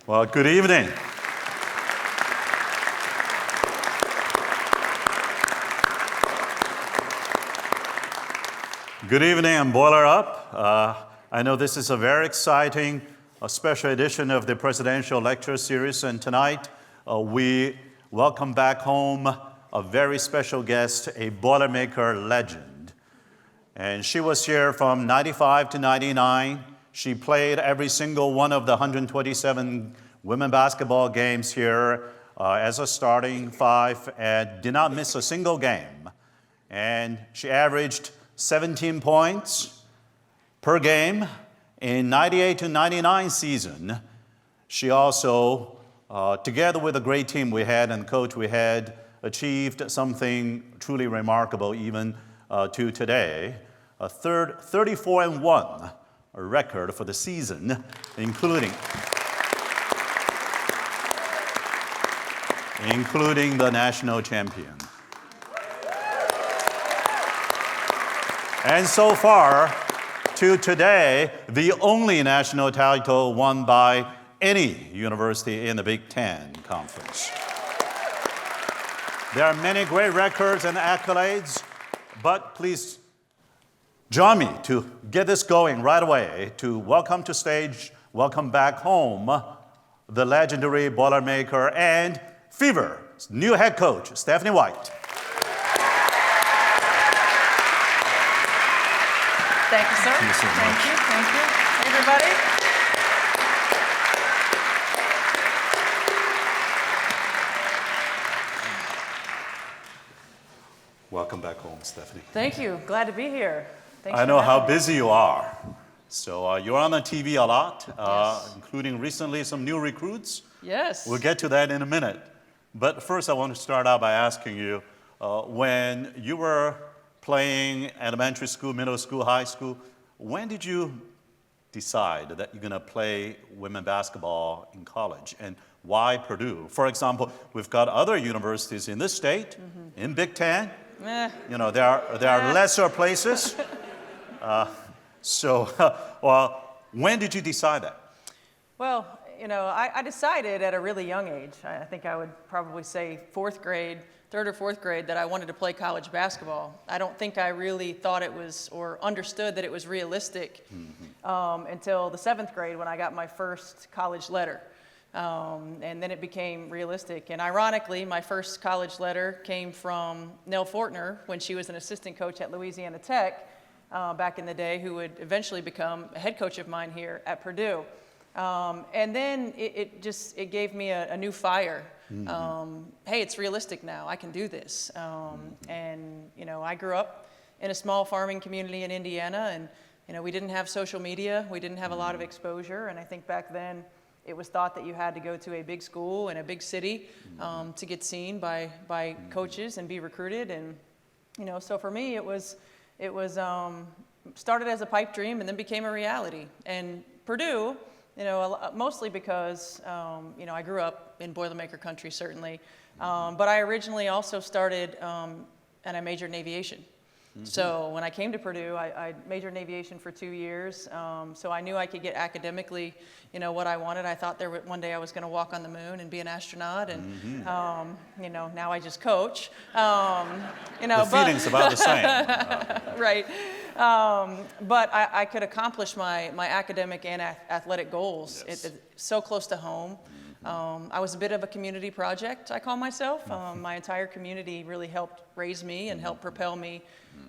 Well, good evening. Good evening and Boiler Up. I know this is a very exciting special edition of the Presidential Lecture Series, and tonight we welcome back home a very special guest, a Boilermaker legend. And she was here from 95 to 99. She played every single one of the 127 women basketball games here as a starting five and did not miss a single game. And she averaged 17 points per game in 98 to 99 season. She also, together with a great team we had and coach we had, achieved something truly remarkable even to today. A 34-1 record for the season, including the national champion. And so far, to today, the only national title won by any university in the Big Ten Conference. There are many great records and accolades, but please join me to get this going right away to welcome to stage, welcome back home, the legendary Boilermaker and Fever's new head coach, Stephanie White. Thank you, sir. Thank you so much. Thank you. Hey, everybody. Welcome back home, Stephanie. Thank you. Glad to be here. Thanks I for know how having me. busy you are. So you're on the TV a lot, Yes. including recently some new recruits. Yes. We'll get to that in a minute. But first, I want to start out by asking you, when you were playing elementary school, middle school, high school, when did you decide that you're going to play women basketball in college? And why Purdue? For example, we've got other universities in this state, in Big Ten. You know, there are lesser places. Well, when did you decide that? Well, you know, I decided at a really young age, I think I would probably say third or fourth grade, that I wanted to play college basketball. I don't think I really thought it was, or understood that it was realistic until the seventh grade when I got my first college letter. And then it became realistic. And ironically, my first college letter came from Nell Fortner when she was an assistant coach at Louisiana Tech back in the day, who would eventually become a head coach of mine here at Purdue. And then it gave me a new fire. Hey, it's realistic now. I can do this. And, you know, I grew up in a small farming community in Indiana, and, you know, we didn't have social media. We didn't have a lot of exposure. And I think back then it was thought that you had to go to a big school in a big city to get seen by coaches and be recruited. And, you know, so for me, it was started as a pipe dream and then became a reality. And Purdue, you know, mostly because, you know, I grew up in Boilermaker country, certainly. But I originally also started, and I majored in aviation. So when I came to Purdue, I majored in aviation for 2 years. So I knew I could get academically, you know, what I wanted. I thought one day I was going to walk on the moon and be an astronaut. And, you know, now I just coach. You know, The feeling's about the same. Right. But I could accomplish my academic and athletic goals. Yes. It's so close to home. I was a bit of a community project, I call myself. My entire community really helped raise me and helped propel me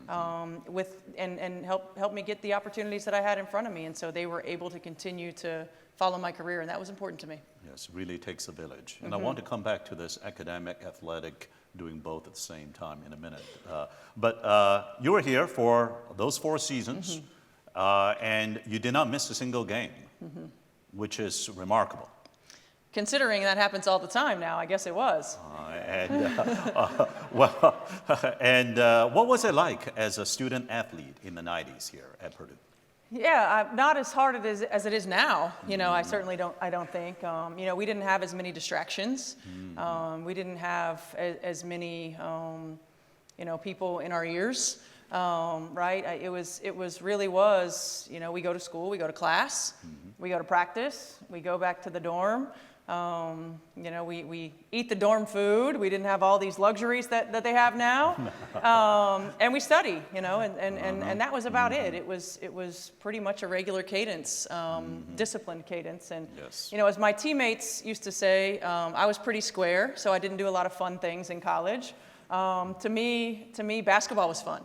and help me get the opportunities that I had in front of me. And so they were able to continue to follow my career, and that was important to me. Yes, it really takes a village. And I want to come back to this academic, athletic, doing both at the same time in a minute. But you were here for those 4 seasons, and you did not miss a single game, which is remarkable. Considering that happens all the time now, I guess it was. What was it like as a student athlete in the 90s here at Purdue? Yeah, not as hard as it is now. You know, I certainly don't think. You know, we didn't have as many distractions. We didn't have as many, you know, people in our ears. Right? It was really, you know, we go to school, we go to class, We go to practice. We go back to the dorm. We eat the dorm food. We didn't have all these luxuries that they have now. And we study, and that was about it. It was pretty much a regular cadence, disciplined cadence. And, yes. As my teammates used to say, I was pretty square, so I didn't do a lot of fun things in college. To me, basketball was fun.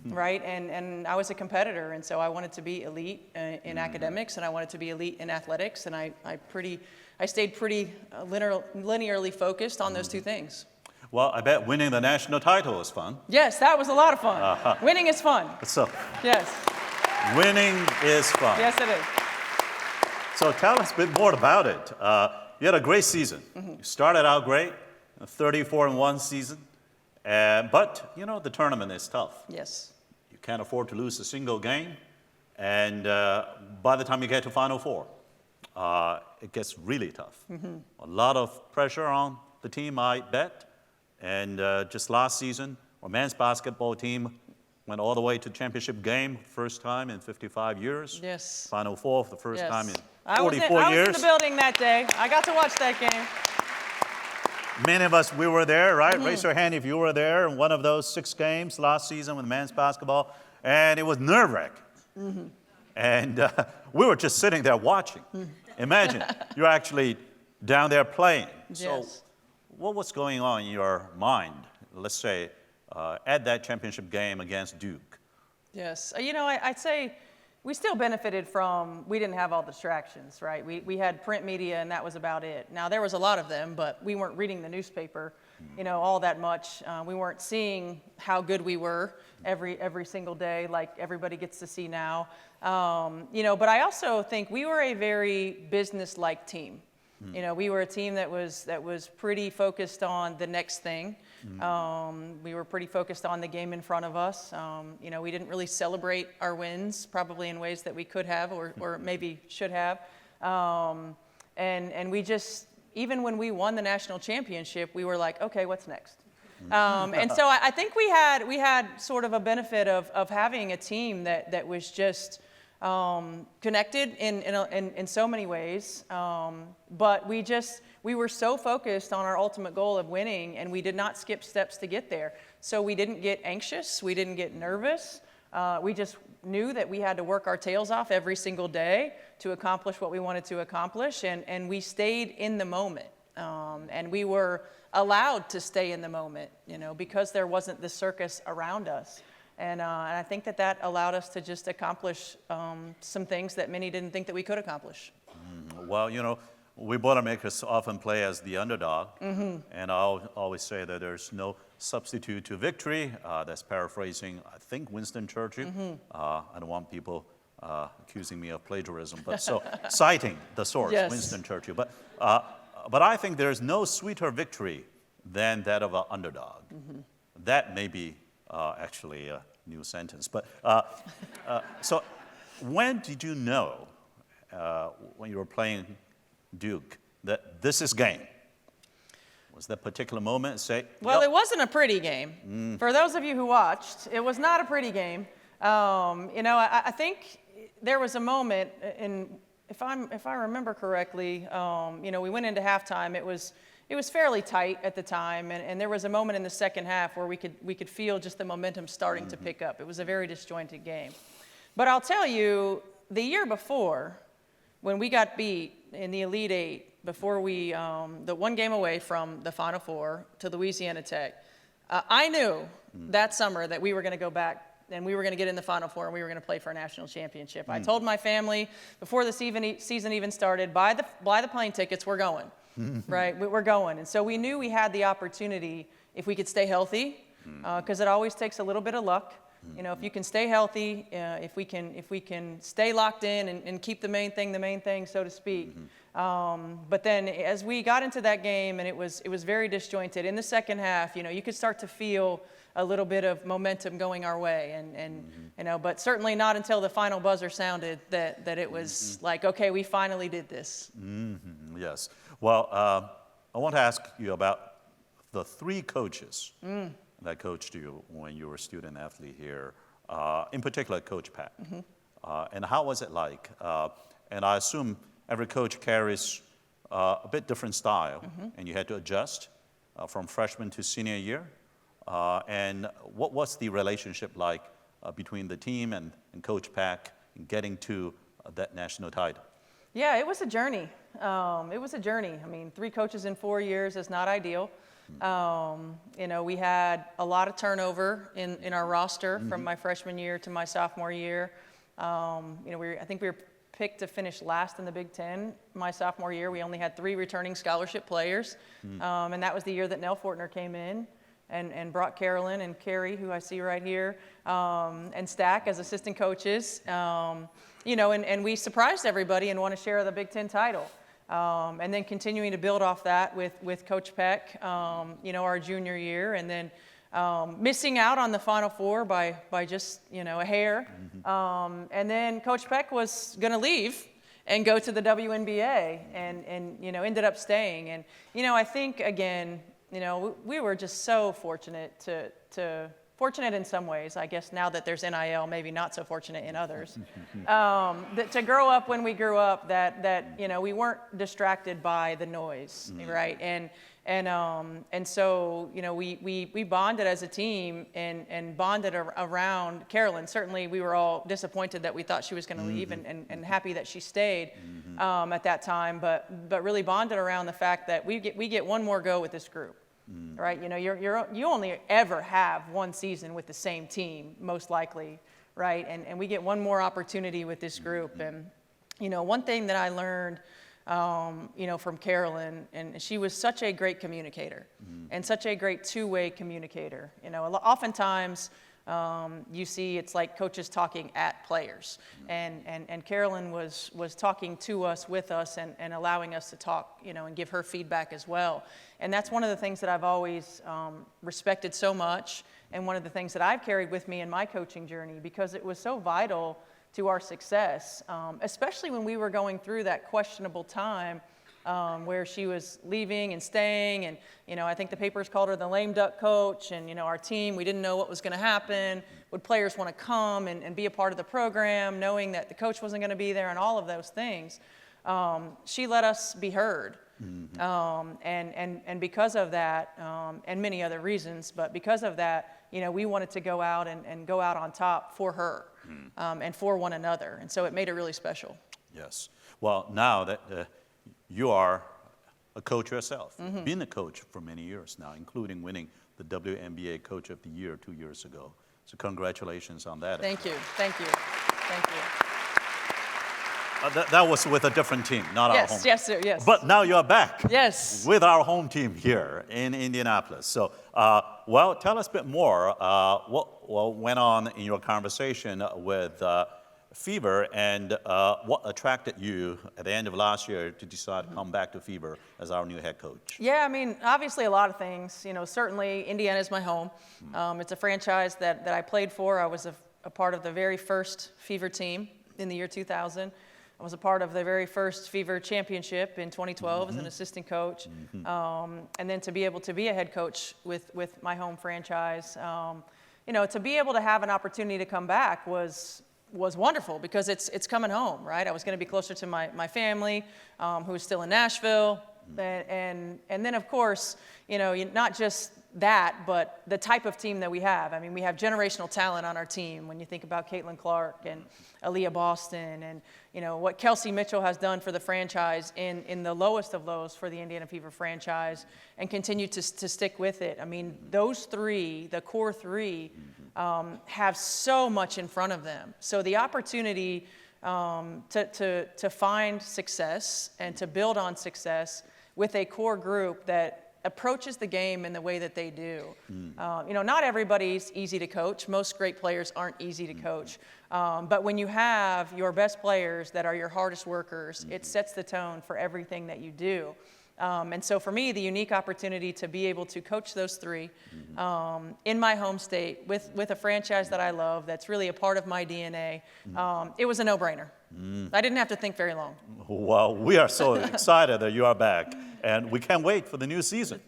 Right, and I was a competitor, and so I wanted to be elite in academics, and I wanted to be elite in athletics, and I stayed pretty linearly focused on those two things. Well, I bet winning the national title was fun. Yes, that was a lot of fun. Winning is fun. So, yes. Winning is fun. Yes, it is. So tell us a bit more about it. You had a great season. You started out great, a 34-1 season. But, the tournament is tough. Yes. You can't afford to lose a single game. And by the time you get to Final Four, it gets really tough. A lot of pressure on the team, I bet. And just last season, our men's basketball team went all the way to championship game, first time in 55 years. Yes. Final Four for the first Yes. time in 44 I years. was in the building that day. I got to watch that game. Many of us, we were there, right? Raise your hand if you were there in one of those 6 games last season with men's basketball. And it was nerve-wracking. And we were just sitting there watching. Imagine, you're actually down there playing. Yes. So what was going on in your mind, let's say, at that championship game against Duke? Yes. I'd say we still benefited from, we didn't have all the distractions, right? We had print media, and that was about it. Now, there was a lot of them, but we weren't reading the newspaper, all that much. We weren't seeing how good we were every single day like everybody gets to see now. But I also think we were a very business-like team. We were a team that was pretty focused on the next thing. We were pretty focused on the game in front of us. We didn't really celebrate our wins, probably in ways that we could have or maybe should have. And we just, even when we won the national championship, we were like, okay, what's next? And so I think we had sort of a benefit of having a team that was just connected in so many ways, but we were so focused on our ultimate goal of winning, and we did not skip steps to get there. So we didn't get anxious, we didn't get nervous. We just knew that we had to work our tails off every single day to accomplish what we wanted to accomplish, and we stayed in the moment. And we were allowed to stay in the moment, because there wasn't the circus around us. And I think that allowed us to just accomplish some things that many didn't think that we could accomplish. Well, we Boilermakers often play as the underdog. And I'll always say that there's no substitute to victory. That's paraphrasing, I think, Winston Churchill. I don't want people accusing me of plagiarism, but so citing the source, Yes. Winston Churchill. But I think there's no sweeter victory than that of an underdog. That may be actually a new sentence. But so when did you know, when you were playing Duke, that this is game? Was that particular moment say? Well, yep. it wasn't a pretty game. For those of you who watched, it was not a pretty game. I think there was a moment, if I remember correctly, we went into halftime. It was fairly tight at the time, and there was a moment in the second half where we could feel just the momentum starting to pick up. It was a very disjointed game. But I'll tell you, the year before, when we got beat in the Elite Eight, before we, the one game away from the Final Four to Louisiana Tech, I knew that summer that we were going to go back and we were going to get in the Final Four and we were going to play for a national championship. I told my family before the season even started, buy the plane tickets, we're going. Right, we're going. And so we knew we had the opportunity if we could stay healthy, because it always takes a little bit of luck. If you can stay healthy, if we can stay locked in and keep the main thing, so to speak. But then as we got into that game, and it was very disjointed in the second half, you could start to feel a little bit of momentum going our way, but certainly not until the final buzzer sounded that it was like, okay, we finally did this. Yes. Well, I want to ask you about the 3 coaches that coached you when you were a student athlete here. In particular, Coach Pat. And how was it like? and I assume every coach carries a bit different style, and you had to adjust from freshman to senior year. And what was the relationship like between the team and Coach Peck in getting to that national title? Yeah, it was a journey. It was a journey. I mean, 3 coaches in 4 years is not ideal. You know, we had a lot of turnover in our roster from my freshman year to my sophomore year. You know, I think we were picked to finish last in the Big Ten my sophomore year. We only had 3 returning scholarship players, and that was the year that Nell Fortner came in and brought Carolyn and Carrie, who I see right here, and Stack as assistant coaches. You know, and we surprised everybody and won a share of the Big Ten title. And then continuing to build off that with Coach Peck, you know, our junior year, and then missing out on the Final Four by just, you know, a hair. And then Coach Peck was going to leave and go to the WNBA and you know, ended up staying. And, you know, I think, again, you know, we were just so fortunate fortunate in some ways, I guess now that there's NIL, maybe not so fortunate in others, that to grow up when we grew up, that you know, we weren't distracted by the noise, right? And so, you know, we bonded as a team and bonded around Carolyn. Certainly, we were all disappointed that we thought she was going to leave, and happy that she stayed at that time. But really bonded around the fact that we get one more go with this group. Right, you know, you only ever have one season with the same team, most likely, right? And we get one more opportunity with this group. And, you know, one thing that I learned, you know, from Carolyn, and she was such a great communicator and such a great two-way communicator. You know, oftentimes you see it's like coaches talking at players, and Carolyn was talking to us, with us, and allowing us to talk, you know, and give her feedback as well. And that's one of the things that I've always respected so much, and one of the things that I've carried with me in my coaching journey, because it was so vital to our success, especially when we were going through that questionable time where she was leaving and staying. And, you know, I think the papers called her the lame duck coach. And, you know, our team, we didn't know what was going to happen. Would players want to come and be a part of the program, knowing that the coach wasn't going to be there, and all of those things? She let us be heard. And because of that, and many other reasons, but because of that, you know, we wanted to go out and go out on top for her and for one another. And so it made it really special. Yes. Well, now that you are a coach yourself, been a coach for many years now, including winning the WNBA Coach of the Year 2 years ago. So congratulations on that. Thank you. Thank you. Thank you. That was with a different team, not our home. Yes, sir, yes. But now you're back. Yes. With our home team here in Indianapolis. So, well, tell us a bit more what went on in your conversation with Fever, and what attracted you at the end of last year to decide to come back to Fever as our new head coach? Yeah, I mean, obviously a lot of things. You know, certainly Indiana is my home. It's a franchise that I played for. I was a part of the very first Fever team in the year 2000. I was a part of the very first Fever championship in 2012 as an assistant coach. And then to be able to be a head coach with my home franchise, you know, to be able to have an opportunity to come back was wonderful, because it's coming home, right? I was going to be closer to my family, who was still in Nashville. And then, of course, you know, not just that, but the type of team that we have. I mean, we have generational talent on our team. When you think about Caitlin Clark and Aaliyah Boston, and, you know, what Kelsey Mitchell has done for the franchise in the lowest of lows for the Indiana Fever franchise, and continue to stick with it. I mean, those three, the core three, have so much in front of them. So the opportunity to find success and to build on success with a core group that approaches the game in the way that they do. You know, not everybody's easy to coach. Most great players aren't easy to coach. But when you have your best players that are your hardest workers, it sets the tone for everything that you do. And so for me, the unique opportunity to be able to coach those three in my home state with a franchise that I love, that's really a part of my DNA, it was a no-brainer. I didn't have to think very long. Well, we are so excited that you are back, and we can't wait for the new season.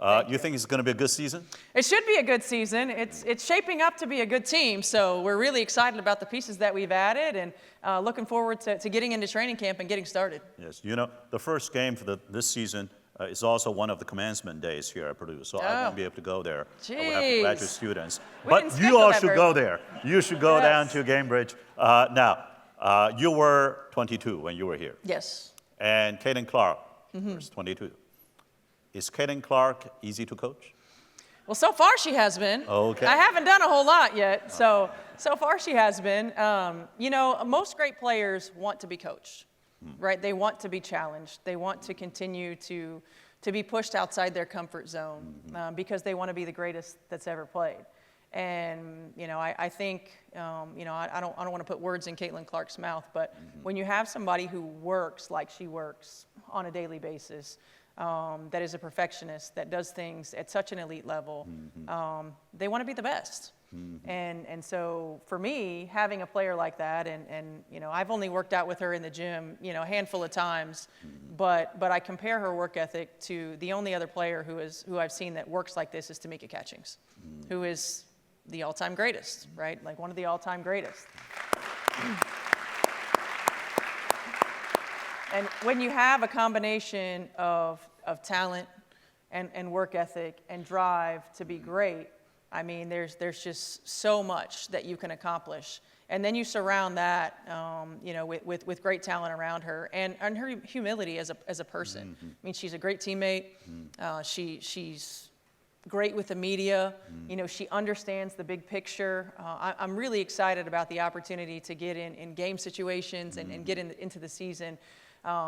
You think it's going to be a good season? It should be a good season. It's shaping up to be a good team, so we're really excited about the pieces that we've added and looking forward to getting into training camp and getting started. Yes, you know, the first game for this season is also one of the commencement days here at Purdue, so I won't be able to go there. I will have to graduate students. But you all should go there. You should go down to Cambridge. Now, you were 22 when you were here. Yes. And Caitlin Clark was 22. Is Caitlin Clark easy to coach? Well, so far she has been. Okay. I haven't done a whole lot yet, so far she has been. You know, most great players want to be coached, right? They want to be challenged. They want to continue to be pushed outside their comfort zone because they want to be the greatest that's ever played. And, you know, I think, you know, I don't want to put words in Caitlin Clark's mouth, but when you have somebody who works like she works on a daily basis, that is a perfectionist, that does things at such an elite level, they want to be the best. And so for me, having a player like that, and you know, I've only worked out with her in the gym, you know, a handful of times, but I compare her work ethic to the only other player who I've seen that works like this is Tamika Catchings, who is the all-time greatest, right? Like one of the all-time greatest. And when you have a combination of talent and work ethic and drive to be great, I mean, there's just so much that you can accomplish. And then you surround that, you know, with great talent around her and her humility as a person. I mean, she's a great teammate. She's great with the media. You know, she understands the big picture. I'm really excited about the opportunity to get in game situations and get into the season.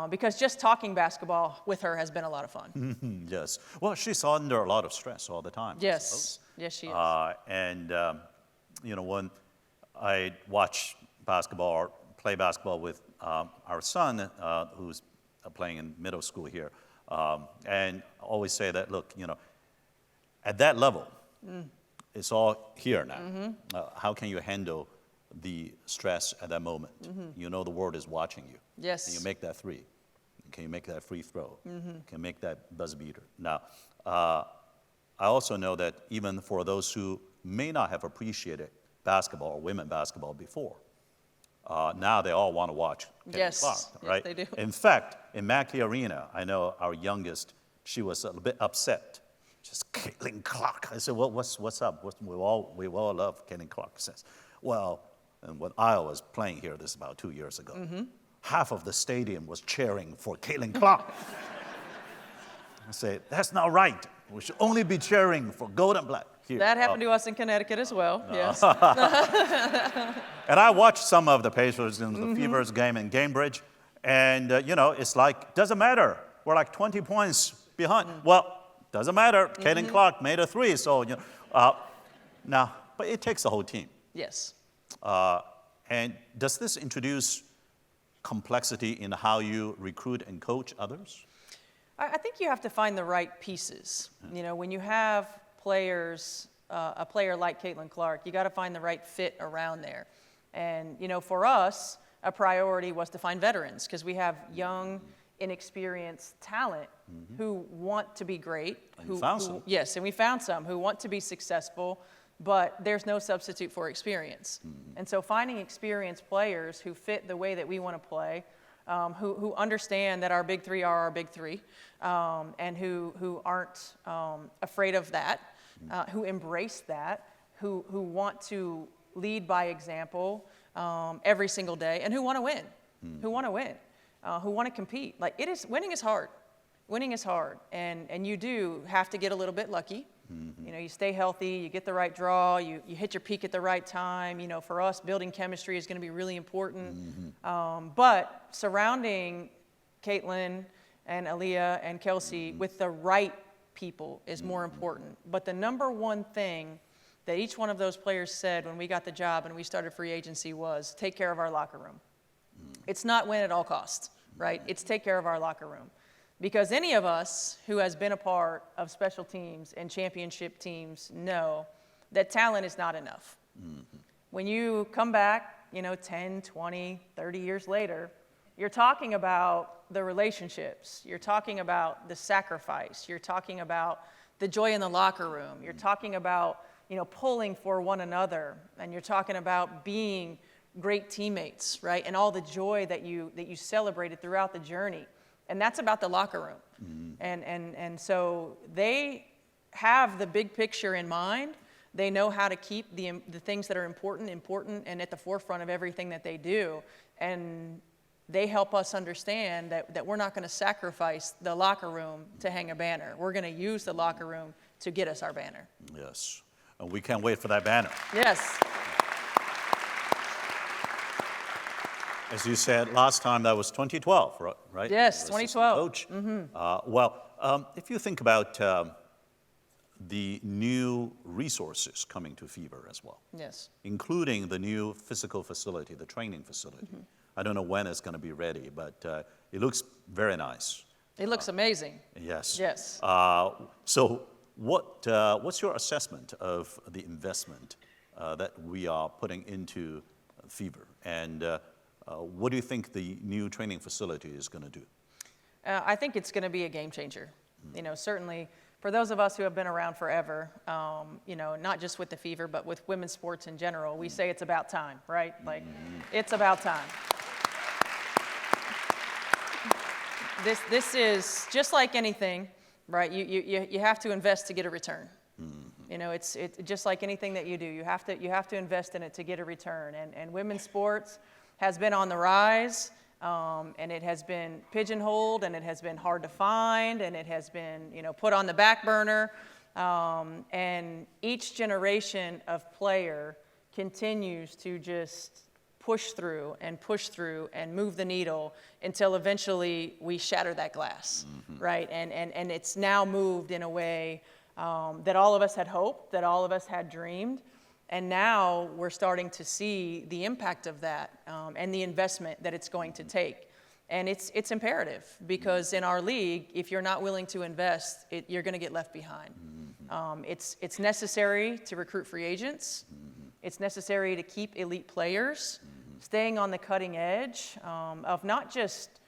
Because just talking basketball with her has been a lot of fun. Yes. Well, she's under a lot of stress all the time. Yes. Yes, she is. And, you know, when I watch basketball or play basketball with our son, who's playing in middle school here, and I always say that, look, you know, at that level, it's all here now. How can you handle the stress at that moment? You know the world is watching you. Yes. Can you make that three? Can you make that free throw? Can you make that buzzer beater? Now, I also know that even for those who may not have appreciated basketball or women basketball before, now they all want to watch Caitlin Clark, right? Yes, they do. In fact, in Mackey Arena, I know our youngest, she was a little bit upset. Just Caitlin Clark. I said, well, what's up? We all love Caitlin Clark. She says, well, and when I was playing here, this is about 2 years ago, half of the stadium was cheering for Caitlin Clark. I say, that's not right. We should only be cheering for gold and black here. That happened to us in Connecticut as well, yes. And I watched some of the Pacers and the Fevers game in Cambridge, and, you know, it's like, doesn't matter. We're like 20 points behind. Well, doesn't matter. Caitlin Clark made a three, so, you know. Now, but it takes the whole team. Yes. And does this introduce complexity in how you recruit and coach others? I think you have to find the right pieces. You know, when you have players, a player like Caitlin Clark, you got to find the right fit around there. And, you know, for us, a priority was to find veterans because we have young, inexperienced talent who want to be great. And you found some. Yes, and we found some who want to be successful, but there's no substitute for experience. And so finding experienced players who fit the way that we want to play, who understand that our big three are our big three, and who aren't afraid of that, who embrace that, who want to lead by example every single day, and who want to win, who want to compete. Like winning is hard. Winning is hard, and you do have to get a little bit lucky. You know, you stay healthy, you get the right draw, you hit your peak at the right time. You know, for us, building chemistry is going to be really important. But surrounding Caitlin and Aaliyah and Kelsey with the right people is more important. But the number one thing that each one of those players said when we got the job and we started free agency was take care of our locker room. It's not win at all costs, right? It's take care of our locker room. Because any of us who has been a part of special teams and championship teams know that talent is not enough. When you come back, you know, 10, 20, 30 years later, you're talking about the relationships. You're talking about the sacrifice. You're talking about the joy in the locker room. You're talking about, pulling for one another, and you're talking about being great teammates, right? And all the joy that you celebrated throughout the journey. And that's about the locker room. And so they have the big picture in mind. They know how to keep the things that are important, and at the forefront of everything that they do. And they help us understand that we're not going to sacrifice the locker room to hang a banner. We're going to use the locker room to get us our banner. Yes. And we can't wait for that banner. Yes. As you said last time, that was 2012, right? Yes, 2012. Coach. If you think about the new resources coming to Fever as well, Yes. including the new physical facility, the training facility. I don't know when it's going to be ready, but it looks very nice. It looks amazing. Yes. Yes. So what's your assessment of the investment that we are putting into Fever? And what do you think the new training facility is going to do? I think it's going to be a game changer. Certainly for those of us who have been around forever, not just with the Fever, but with women's sports in general, we say it's about time, right? Like, it's about time. This is just like anything, right? You have to invest to get a return. It's just like anything that you do. You have to invest in it to get a return. And women's sports has been on the rise, and it has been pigeonholed, and it has been hard to find, and it has been put on the back burner. And each generation of player continues to just push through and move the needle until eventually we shatter that glass, right? And it's now moved in a way that all of us had hoped, that all of us had dreamed. And now we're starting to see the impact of that and the investment that it's going to take. And it's imperative, because in our league, if you're not willing to invest, you're going to get left behind. It's necessary to recruit free agents. It's necessary to keep elite players, staying on the cutting edge of not just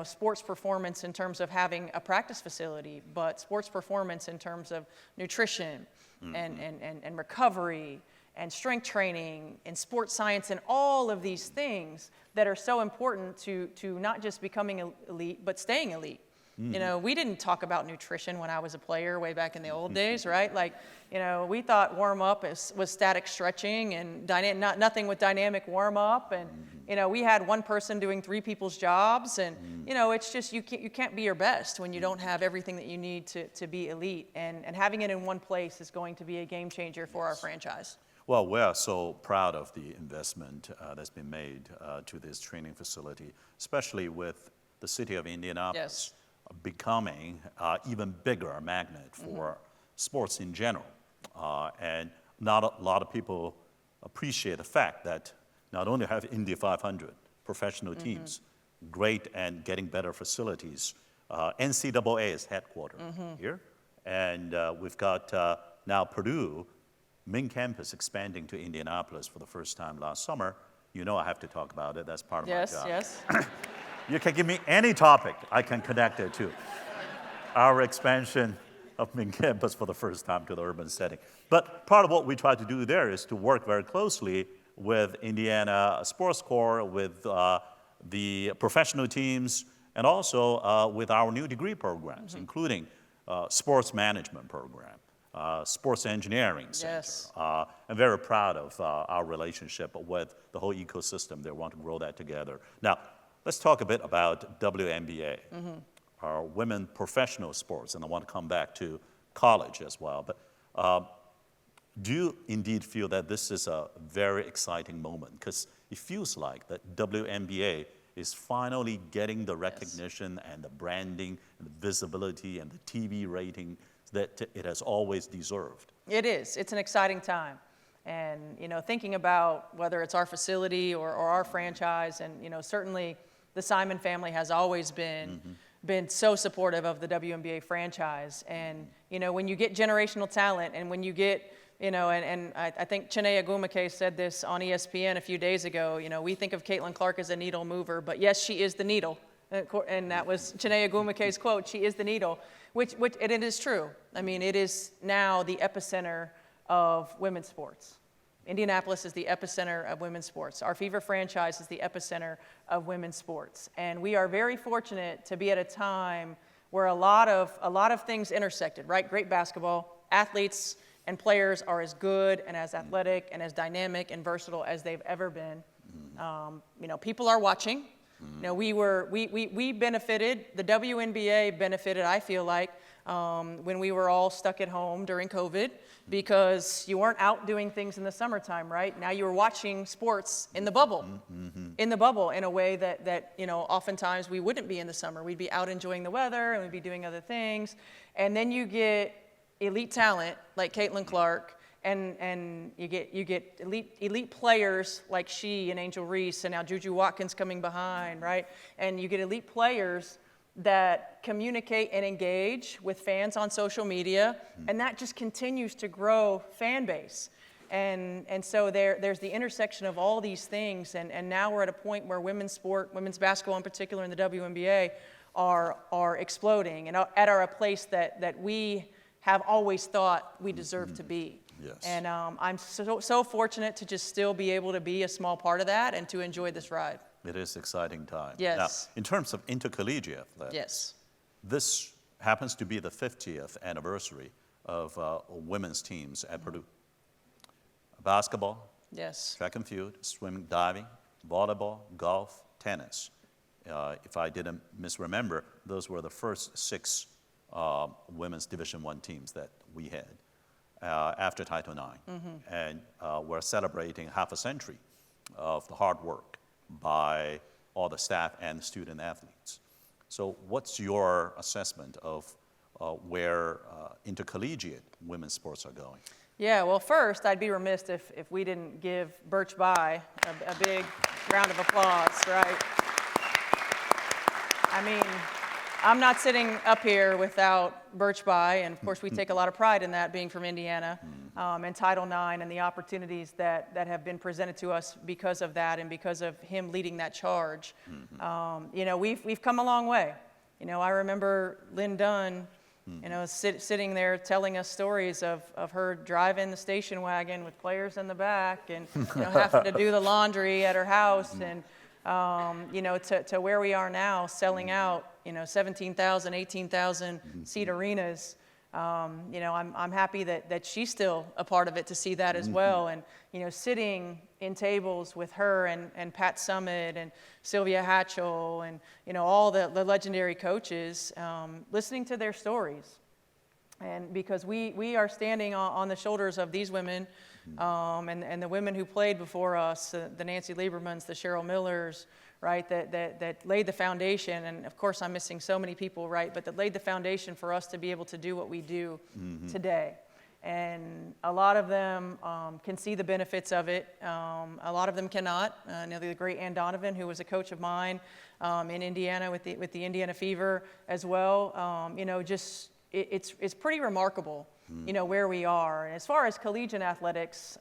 sports performance in terms of having a practice facility, but sports performance in terms of nutrition and recovery and strength training and sports science and all of these things that are so important to not just becoming elite, but staying elite. We didn't talk about nutrition when I was a player way back in the old days, right? Like, we thought warm up was static stretching and nothing with dynamic warm up. And, we had one person doing three people's jobs. And, it's just, you can't be your best when you don't have everything that you need to be elite. And having it in one place is going to be a game changer for our franchise. Well, we're so proud of the investment that's been made to this training facility, especially with the city of Indianapolis becoming even bigger magnet for sports in general. And not a lot of people appreciate the fact that not only have Indy 500 professional teams, great and getting better facilities, NCAA is headquartered here, and we've got now Purdue main campus expanding to Indianapolis for the first time last summer. I have to talk about it. That's part of my job. Yes. You can give me any topic I can connect it to. Our expansion of main campus for the first time to the urban setting. But part of what we try to do there is to work very closely with Indiana Sports Corps, with the professional teams, and also with our new degree programs, including sports management program, sports engineering center. Yes. I'm very proud of our relationship with the whole ecosystem. They want to grow that together. Now, let's talk a bit about WNBA, our women professional sports, and I want to come back to college as well. But do you indeed feel that this is a very exciting moment? Because it feels like that WNBA is finally getting the recognition and the branding and the visibility and the TV rating that it has always deserved. It is. It's an exciting time. And, thinking about whether it's our facility or our franchise, and, certainly the Simon family has always been so supportive of the WNBA franchise. And, when you get generational talent, and when you get, and I think Chiney Agumake said this on ESPN a few days ago, we think of Caitlin Clark as a needle mover, but yes, she is the needle. and that was Chineye Ogwumike's quote, she is the needle, which and it is true. I mean, it is now the epicenter of women's sports. Indianapolis is the epicenter of women's sports. Our Fever franchise is the epicenter of women's sports. And we are very fortunate to be at a time where a lot of things intersected, right? Great basketball, athletes and players are as good and as athletic and as dynamic and versatile as they've ever been. People are watching. We benefited, the WNBA benefited, I feel like, when we were all stuck at home during COVID, because you weren't out doing things in the summertime, right? Now you were watching sports in the bubble, in a way that oftentimes we wouldn't be in the summer. We'd be out enjoying the weather and we'd be doing other things. And then you get elite talent like Caitlin Clark, and you get elite players like she and Angel Reese, and now Juju Watkins coming behind, right? And you get elite players that communicate and engage with fans on social media, and that just continues to grow fan base. And so there's the intersection of all these things, and now we're at a point where women's basketball in particular, in the WNBA, are exploding and are a place that we have always thought we deserve to be. Yes. And I'm so fortunate to just still be able to be a small part of that and to enjoy this ride. It is exciting time. Yes. Now, in terms of intercollegiate athletics, Yes. this happens to be the 50th anniversary of women's teams at Purdue. Basketball, Yes. track and field, swimming, diving, volleyball, golf, tennis. If I didn't misremember, those were the first 6 women's Division I teams that we had after Title IX. And we're celebrating half a century of the hard work by all the staff and student athletes. So what's your assessment of where intercollegiate women's sports are going? Yeah, well, first, I'd be remiss if we didn't give Birch Bayh a big round of applause, right? I mean, I'm not sitting up here without Birch Bayh, and of course we take a lot of pride in that, being from Indiana, and Title IX and the opportunities that have been presented to us because of that and because of him leading that charge. We've come a long way. I remember Lynn Dunn, sitting there telling us stories of her driving the station wagon with players in the back and having to do the laundry at her house, and to where we are now, selling out 17,000, 18,000 seat arenas. I'm happy that she's still a part of it, to see that as well. And sitting in tables with her and Pat Summitt and Sylvia Hatchell and all the legendary coaches, listening to their stories. And because we are standing on the shoulders of these women, and the women who played before us, the Nancy Liebermans, the Cheryl Millers, right, that laid the foundation. And of course I'm missing so many people, right, but that laid the foundation for us to be able to do what we do today. And a lot of them can see the benefits of it. A lot of them cannot. The great Ann Donovan, who was a coach of mine in Indiana with the Indiana Fever as well. It's pretty remarkable, where we are. And as far as collegiate athletics,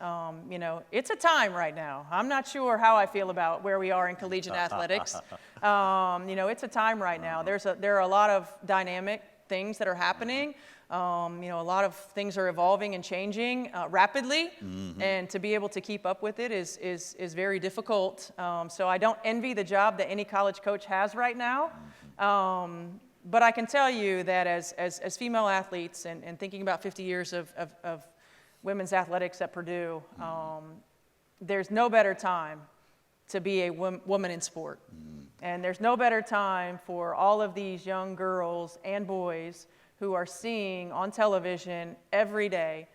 it's a time right now. I'm not sure how I feel about where we are in collegiate athletics. It's a time right now. There are a lot of dynamic things that are happening. A lot of things are evolving and changing rapidly, and to be able to keep up with it is very difficult. So I don't envy the job that any college coach has right now. But I can tell you that as female athletes and thinking about 50 years of women's athletics at Purdue, there's no better time to be a woman in sport. And there's no better time for all of these young girls and boys who are seeing on television every day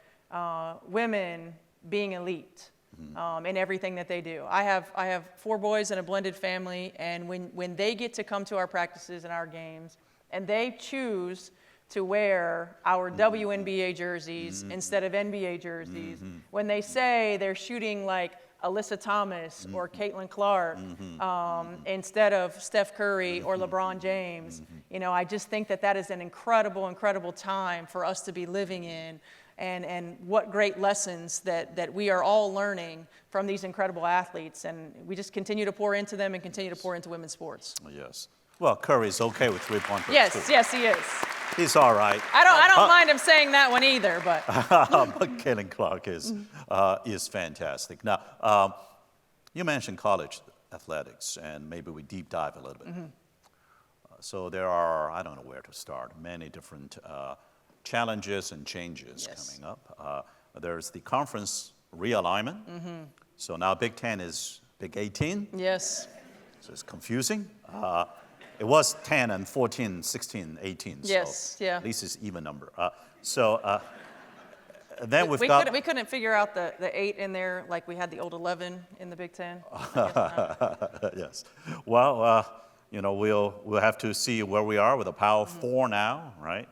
women being elite in everything that they do. I have 4 boys and a blended family, and when they get to come to our practices and our games, and they choose to wear our WNBA jerseys instead of NBA jerseys, when they say they're shooting like Alyssa Thomas or Caitlin Clark instead of Steph Curry or LeBron James, I just think that is an incredible, incredible time for us to be living in, and what great lessons that we are all learning from these incredible athletes, and we just continue to pour into them and continue to pour into women's sports. Yes. Well, Curry's okay with three-pointers Yes, too. yes, he is. He's all right. I don't mind him saying that one either, but But Caitlin Clark is fantastic. Now, you mentioned college athletics, and maybe we deep dive a little bit. So there are, I don't know where to start, many different challenges and changes coming up. There's the conference realignment. So now Big Ten is Big 18. yes, So it's confusing. It was 10 and 14, 16, 18. Yes, so yeah. At least it's even number. Then we've got. we couldn't figure out the 8 in there like we had the old 11 in the Big Ten. Yes. Well, we'll have to see where we are with the Power 4 now, right?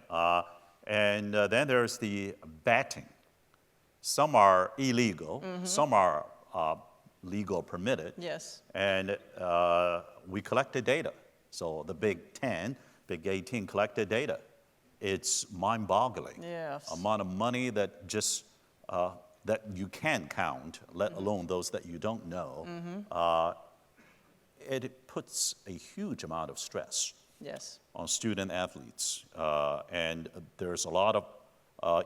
And then there's the betting. Some are illegal. Some are legal permitted. Yes. And we collected data. So the Big 10, Big 18 collected data. It's mind-boggling. Yes. Amount of money that just that you can count, let alone those that you don't know. It puts a huge amount of stress Yes. on student athletes, and there's a lot of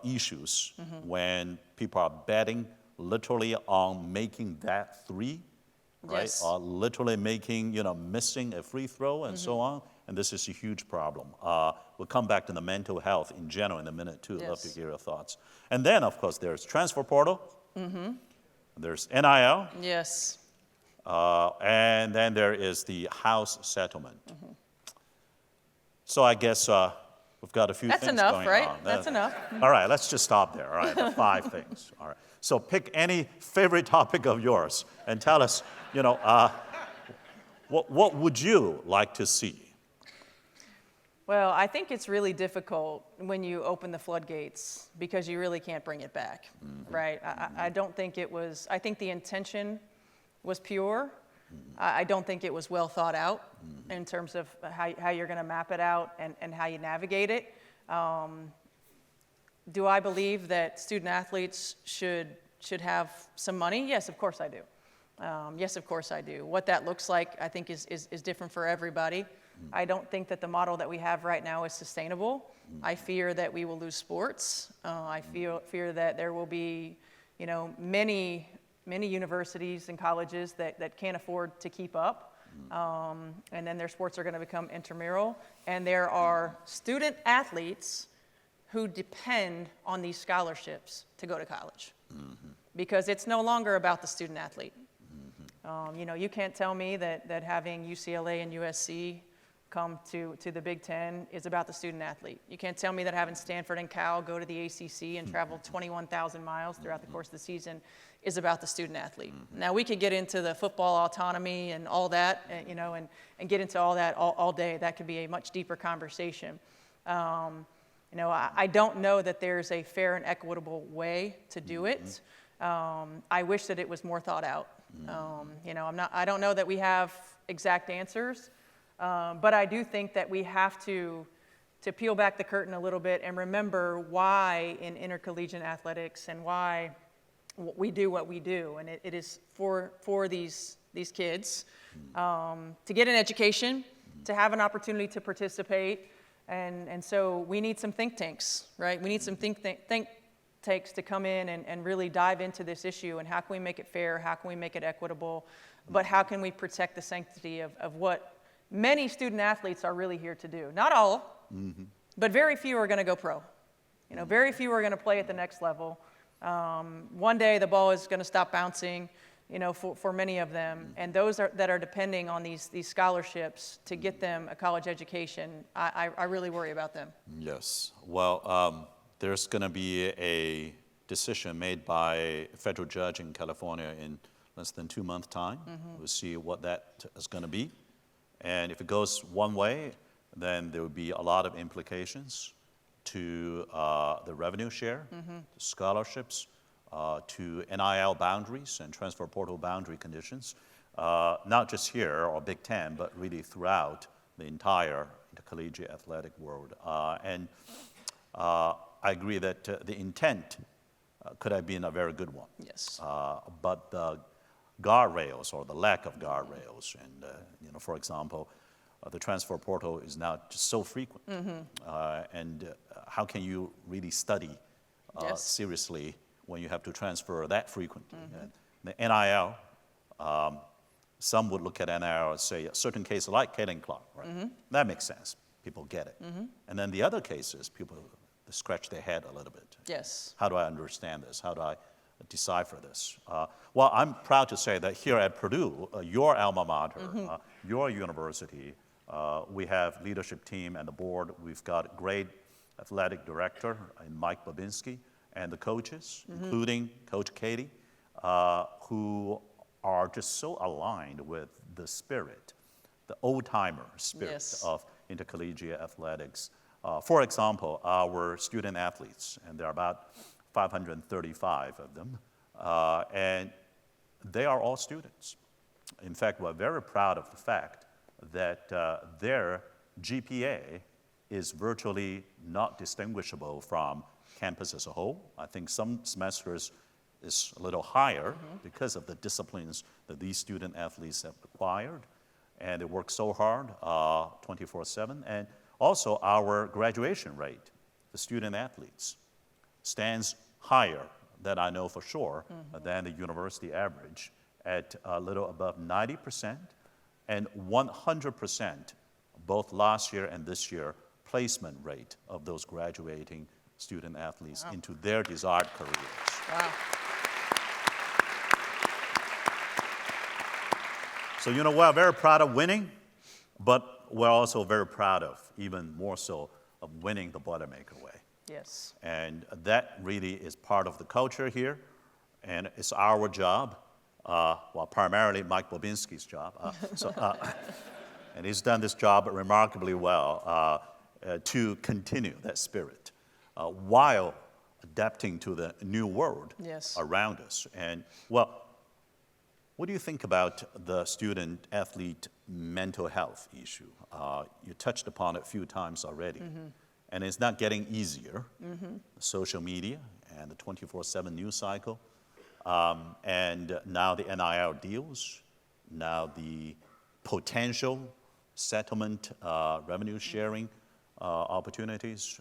issues when people are betting literally on making that three, right? Yes. Or literally making, missing a free throw and so on. And this is a huge problem. We'll come back to the mental health in general in a minute too. I'd love to Yes. hear your thoughts. And then, of course, there's transfer portal. There's NIL. Yes. And then there is the house settlement. So I guess we've got a few That's things enough, going right? on. That's enough. All right, let's just stop there. All right, the 5 things. All right. So pick any favorite topic of yours and tell us, what would you like to see? Well, I think it's really difficult when you open the floodgates because you really can't bring it back, right? I don't think it was, I think the intention was pure. I don't think it was well thought out in terms of how you're going to map it out and how you navigate it. Do I believe that student athletes should have some money? Yes, of course I do. Yes, of course I do. What that looks like, I think, is different for everybody. I don't think that the model that we have right now is sustainable. I fear that we will lose sports. I fear that there will be, many universities and colleges that can't afford to keep up. And then their sports are going to become intramural. And there are student athletes who depend on these scholarships to go to college. Because it's no longer about the student athlete. You can't tell me that having UCLA and USC come to the Big Ten is about the student athlete. You can't tell me that having Stanford and Cal go to the ACC and travel 21,000 miles throughout the course of the season is about the student athlete. Now, we could get into the football autonomy and all that, and get into all that all day. That could be a much deeper conversation. I don't know that there's a fair and equitable way to do it. I wish that it was more thought out. I don't know that we have exact answers, but I do think that we have to peel back the curtain a little bit and remember why in intercollegiate athletics and why we do what we do. And it is for these kids to get an education, to have an opportunity to participate. And so we need some think tanks, right? We need some think tanks to come in and really dive into this issue. And how can we make it fair? How can we make it equitable? But how can we protect the sanctity of what many student athletes are really here to do? Not all, but very few are going to go pro. Very few are going to play at the next level. One day the ball is going to stop bouncing, for many of them. And those that are depending on these scholarships to get them a college education, I really worry about them. Yes. Well, there's going to be a decision made by a federal judge in California in less than 2 months' time. We'll see what that is going to be. And if it goes one way, then there will be a lot of implications to the revenue share, to scholarships, to NIL boundaries and transfer portal boundary conditions, not just here or Big Ten, but really throughout the entire intercollegiate athletic world. And I agree that the intent could have been a very good one. Yes. But the guardrails or the lack of guardrails, and for example, the transfer portal is now just so frequent. And how can you really study seriously when you have to transfer that frequently? The NIL, some would look at NIL and say a certain case like Caitlin Clark, right? That makes sense. People get it. And then the other cases, people scratch their head a little bit. Yes. How do I understand this? How do I decipher this? Well, I'm proud to say that here at Purdue, your alma mater, your university, we have leadership team and the board. We've got a great athletic director in Mike Babinski and the coaches, including Coach Katie, who are just so aligned with the spirit, the old-timer spirit of intercollegiate athletics. For example, our student athletes, and there are about 535 of them, and they are all students. In fact, we're very proud of the fact that their GPA is virtually not distinguishable from campus as a whole. I think some semesters is a little higher because of the disciplines that these student athletes have acquired, and they work so hard 24/7. And also our graduation rate, the student athletes, stands higher than I know for sure than the university average at a little above 90% and 100% both last year and this year placement rate of those graduating student athletes into their desired careers. Wow. So, you know, we're very proud of winning, but we're also very proud of, even more so, of winning the Boilermaker way. Yes. And that really is part of the culture here, and it's our job, well, primarily Mike Bobinski's job, and he's done this job remarkably well to continue that spirit while adapting to the new world around us. And, well, what do you think about the student-athlete mental health issue? You touched upon it a few times already, and it's not getting easier. Social media and the 24/7 news cycle, and now the NIL deals, now the potential settlement revenue sharing opportunities.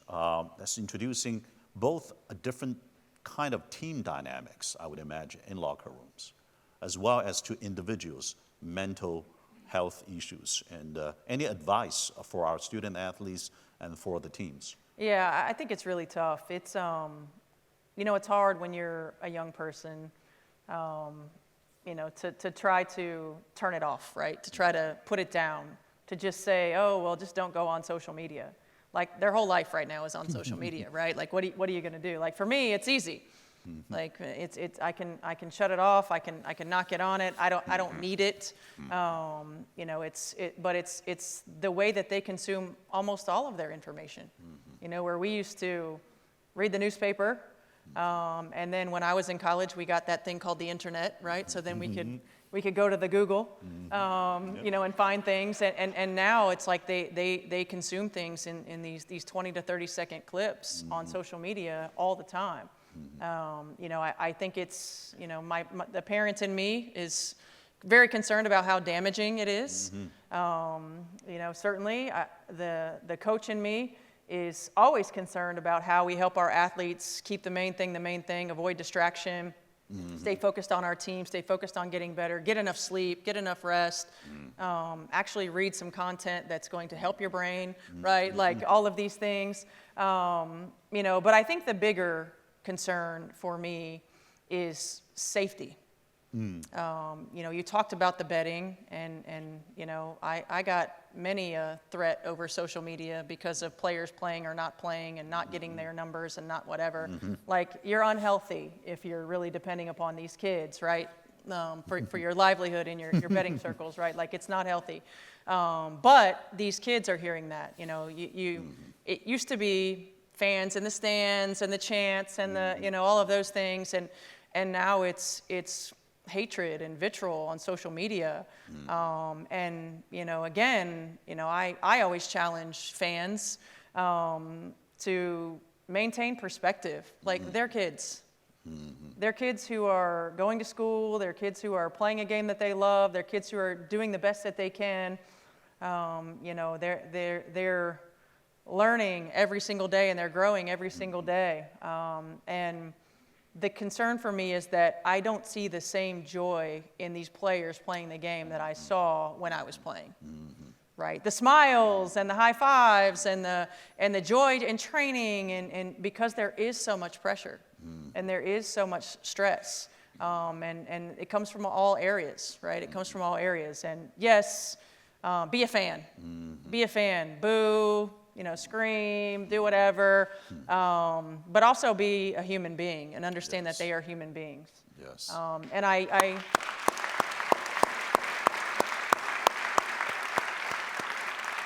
That's introducing both a different kind of team dynamics, I would imagine, in locker rooms, as well as to individuals' mental health issues. And any advice for our student athletes and for the teams? Yeah, I think it's really tough. It's, you know, it's hard when you're a young person, you know, to try to turn it off, right? To try to put it down, to just say, oh, well, just don't go on social media. Like, their whole life right now is on social media, right? Like, what are you going to do? Like, for me, it's easy. Like, I can shut it off. I can not get on it. I don't need it. You know, but it's the way that they consume almost all of their information. You know, where we used to read the newspaper, and then when I was in college, we got that thing called the internet, right? So then we could go to the Google, you know, and find things. And now it's like they consume things in these 20 to 30 second clips on social media all the time. You know, I think it's, you know, the parents in me is very concerned about how damaging it is. You know, certainly the coach in me is always concerned about how we help our athletes keep the main thing, avoid distraction, stay focused on our team, stay focused on getting better, get enough sleep, get enough rest, actually read some content that's going to help your brain, right? Like all of these things, you know, but I think the bigger concern for me is safety. You know, you talked about the betting, and you know, I got many a threat over social media because of players playing or not playing and not getting their numbers and not whatever. Like, you're unhealthy if you're really depending upon these kids, right? For your livelihood in your betting circles, right? Like, it's not healthy. But these kids are hearing that. You know, it used to be fans in the stands and the chants and the, you know, all of those things, and now it's hatred and vitriol on social media. And, you know, again, you know, I always challenge fans to maintain perspective. Like, they're kids. They're kids who are going to school, they're kids who are playing a game that they love, they're kids who are doing the best that they can. You know, they're learning every single day and they're growing every single day. And the concern for me is that I don't see the same joy in these players playing the game that I saw when I was playing. Right, the smiles and the high fives and the joy in training, and because there is so much pressure and there is so much stress, and it comes from all areas, right? It comes from all areas, and yes, be a fan, be a fan, boo, you know, scream, do whatever, but also be a human being and understand that they are human beings. Yes. And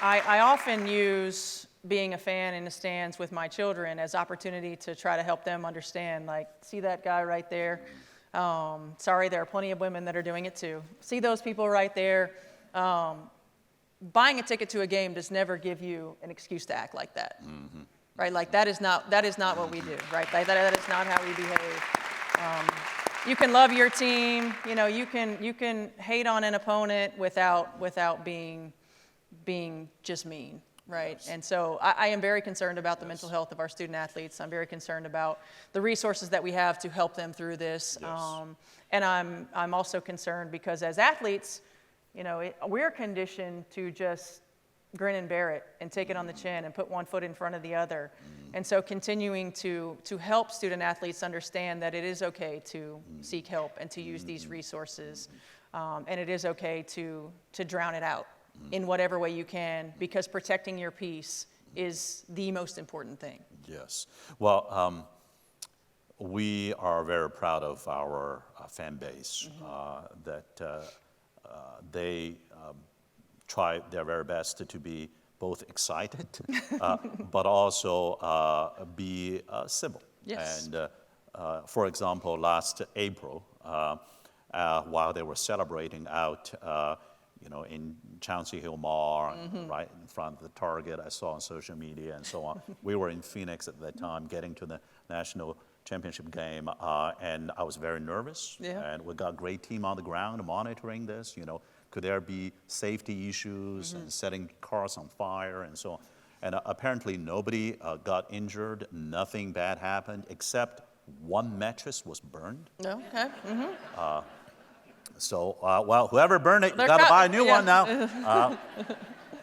I often use being a fan in the stands with my children as opportunity to try to help them understand, like, see that guy right there? Sorry, there are plenty of women that are doing it too. See those people right there? Buying a ticket to a game does never give you an excuse to act like that, right? Like that is not what we do, right? That is not how we behave. You can love your team, you know, you can hate on an opponent without being just mean, right? And so I am very concerned about the mental health of our student athletes. I'm very concerned about the resources that we have to help them through this. And I'm also concerned because as athletes, you know, we're conditioned to just grin and bear it and take it on the chin and put one foot in front of the other. And so continuing to help student athletes understand that it is okay to seek help and to use these resources, and it is okay to drown it out in whatever way you can, because protecting your peace is the most important thing. Yes. Well, we are very proud of our fan base, that they try their very best to be both excited, but also be civil. Yes. And for example, last April, while they were celebrating out, you know, in Chauncey Hill Mall, right in front of the Target, I saw on social media and so on. We were in Phoenix at that time, getting to the national championship game, and I was very nervous. Yeah. And we got a great team on the ground monitoring this. You know, could there be safety issues and setting cars on fire and so on? And apparently nobody got injured. Nothing bad happened, except one mattress was burned. No? Okay. So, well, whoever burned it, you got to buy a new one now.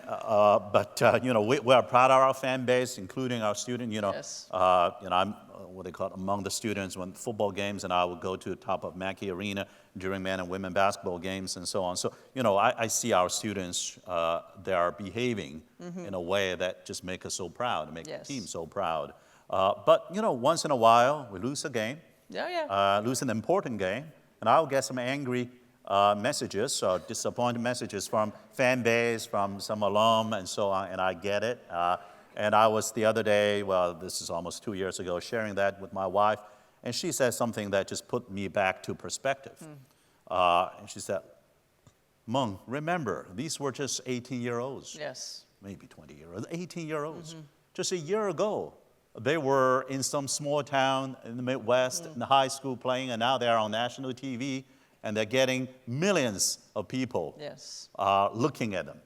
But you know, we are proud of our fan base, including our student. You know, Yes. You know, I'm what they call it, among the students when football games, and I would go to the top of Mackey Arena during men and women basketball games and so on. So, you know, I see our students, they are behaving in a way that just make us so proud, make the team so proud. But, you know, once in a while, we lose a game, lose an important game, and I'll get some angry messages or disappointed messages from fan base, from some alum and so on, and I get it. And I was the other day, well, this is almost 2 years ago, sharing that with my wife, and she said something that just put me back to perspective. And she said, Mung, remember, these were just 18-year-olds. Yes. Maybe 20-year-olds, 18-year-olds. Just a year ago, they were in some small town in the Midwest, in the high school playing, and now they're on national TV, and they're getting millions of people looking at them.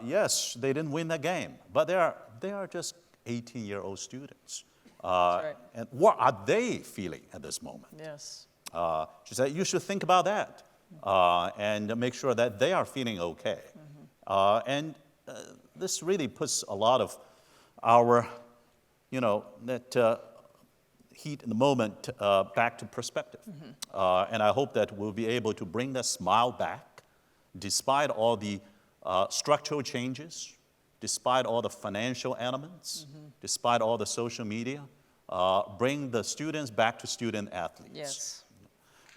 Yes, they didn't win the game, but they are just 18-year-old students. And what are they feeling at this moment? Yes. She said, you should think about that and make sure that they are feeling okay. And this really puts a lot of our, you know, that heat in the moment back to perspective. And I hope that we'll be able to bring that smile back despite all the structural changes, despite all the financial elements, despite all the social media, bring the students back to student athletes. Yes.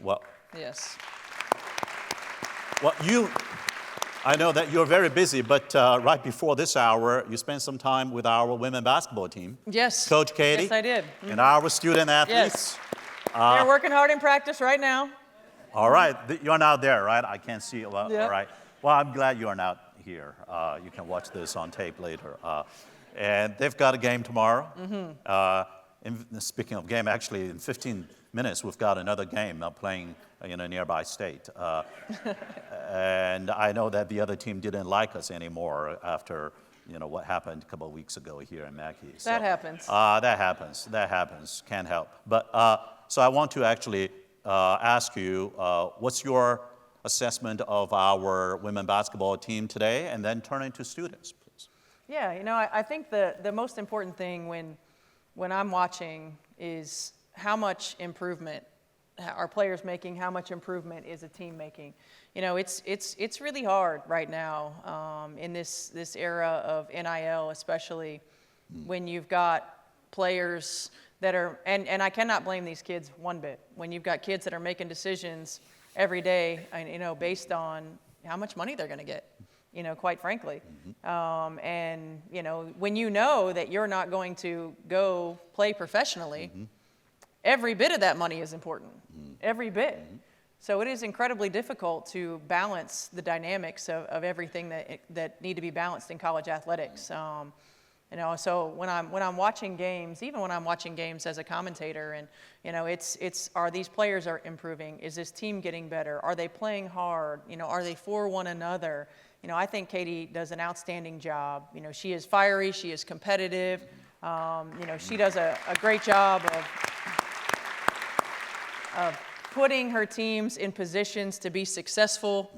Well, yes. Well, I know that you're very busy, but right before this hour, you spent some time with our women basketball team. Yes. Coach Katie. Yes, I did. And our student athletes. They're working hard in practice right now. All right. You're not there, right? I can't see you. Well, all right. Well, I'm glad you are not here. You can watch this on tape later. And they've got a game tomorrow. And speaking of game, actually in 15 minutes, we've got another game playing in a nearby state. And I know that the other team didn't like us anymore after what happened a couple of weeks ago here in Mackey. So, That happens. That happens. Can't help. But so I want to actually ask you, what's your assessment of our women basketball team today, and then turn into students, please. Yeah, I think the most important thing when I'm watching is how much improvement are players making, how much improvement is a team making. It's really hard right now in this era of NIL, especially when you've got players that are, and I cannot blame these kids one bit, when you've got kids that are making decisions every day, based on how much money they're going to get, quite frankly. And, when you know that you're not going to go play professionally, every bit of that money is important, every bit. So it is incredibly difficult to balance the dynamics of everything that need to be balanced in college athletics. So when I'm watching games, even when I'm watching games as a commentator, and it's are these players are improving? Is this team getting better? Are they playing hard? Are they for one another? I think Katie does an outstanding job. She is fiery, she is competitive. She does a great job of putting her teams in positions to be successful.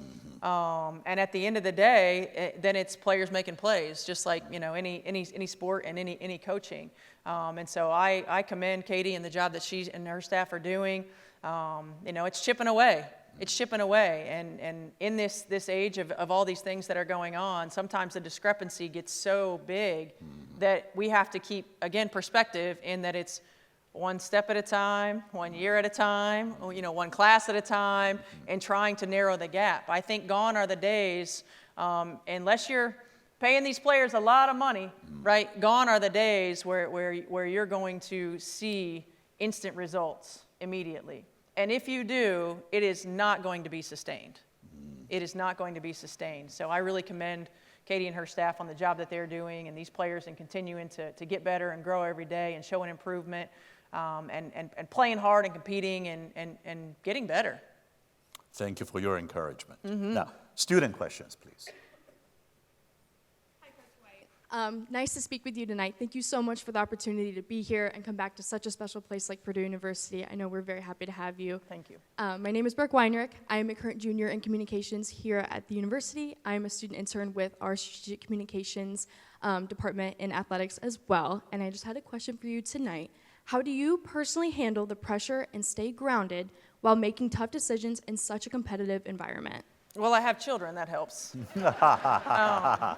And at the end of the day, then it's players making plays, just like any sport and any coaching. And so I commend Katie and the job that she and her staff are doing. It's chipping away. It's chipping away. And in this age of all these things that are going on, sometimes the discrepancy gets so big that we have to keep, again, perspective in that it's one step at a time, 1 year at a time, one class at a time, and trying to narrow the gap. I think gone are the days, unless you're paying these players a lot of money, right? Gone are the days where you're going to see instant results immediately. And if you do, it is not going to be sustained. It is not going to be sustained. So I really commend Katie and her staff on the job that they're doing, and these players, and continuing to get better and grow every day and show an improvement. And playing hard and competing and getting better. Thank you for your encouragement. Now, student questions, please. Hi, Coach White. Nice to speak with you tonight. Thank you so much for the opportunity to be here and come back to such a special place like Purdue University. I know we're very happy to have you. Thank you. My name is Brooke Weinrich. I am a current junior in communications here at the university. I am a student intern with our strategic communications department in athletics as well. And I just had a question for you tonight. How do you personally handle the pressure and stay grounded while making tough decisions in such a competitive environment? Well, I have children, that helps. I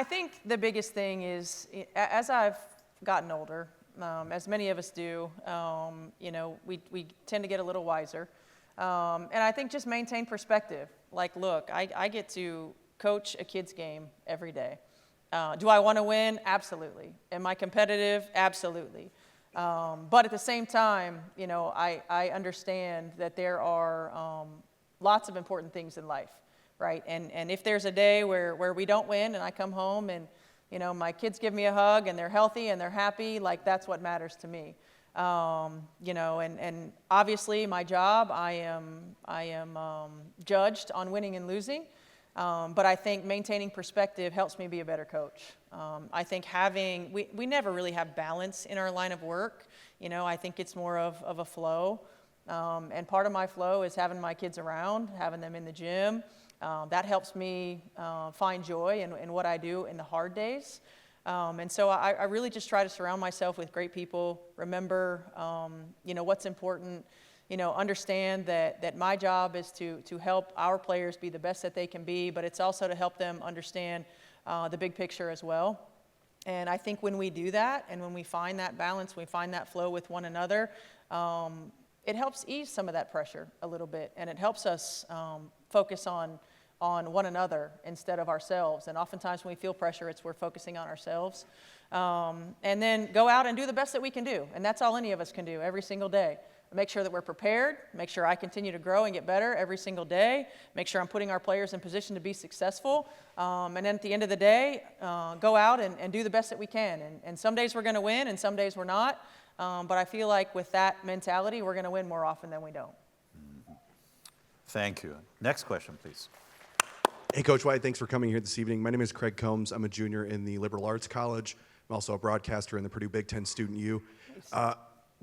think the biggest thing is, as I've gotten older, as many of us do, we tend to get a little wiser. And I think just maintain perspective. Like, look, I get to coach a kid's game every day. Do I want to win? Absolutely. Am I competitive? Absolutely. But at the same time, I understand that there are lots of important things in life, right? And if there's a day where we don't win and I come home and, my kids give me a hug and they're healthy and they're happy, like that's what matters to me. And obviously my job, I am judged on winning and losing. But I think maintaining perspective helps me be a better coach. I think we never really have balance in our line of work. I think it's more of a flow. And part of my flow is having my kids around, having them in the gym. That helps me find joy in what I do in the hard days. And so I really just try to surround myself with great people, remember, what's important. Understand that my job is to help our players be the best that they can be, but it's also to help them understand the big picture as well. And I think when we do that, and when we find that balance, we find that flow with one another, it helps ease some of that pressure a little bit, and it helps us focus on one another instead of ourselves. And oftentimes when we feel pressure, we're focusing on ourselves. And then go out and do the best that we can do, and that's all any of us can do every single day. make sure that we're prepared, make sure I continue to grow and get better every single day, make sure I'm putting our players in position to be successful, and then at the end of the day, go out and do the best that we can. And some days we're going to win, and some days we're not, but I feel like with that mentality, we're going to win more often than we don't. Thank you. Next question, please. Hey, Coach White, thanks for coming here this evening. My name is Craig Combs. I'm a junior in the Liberal Arts College. I'm also a broadcaster in the Purdue Big Ten Student U.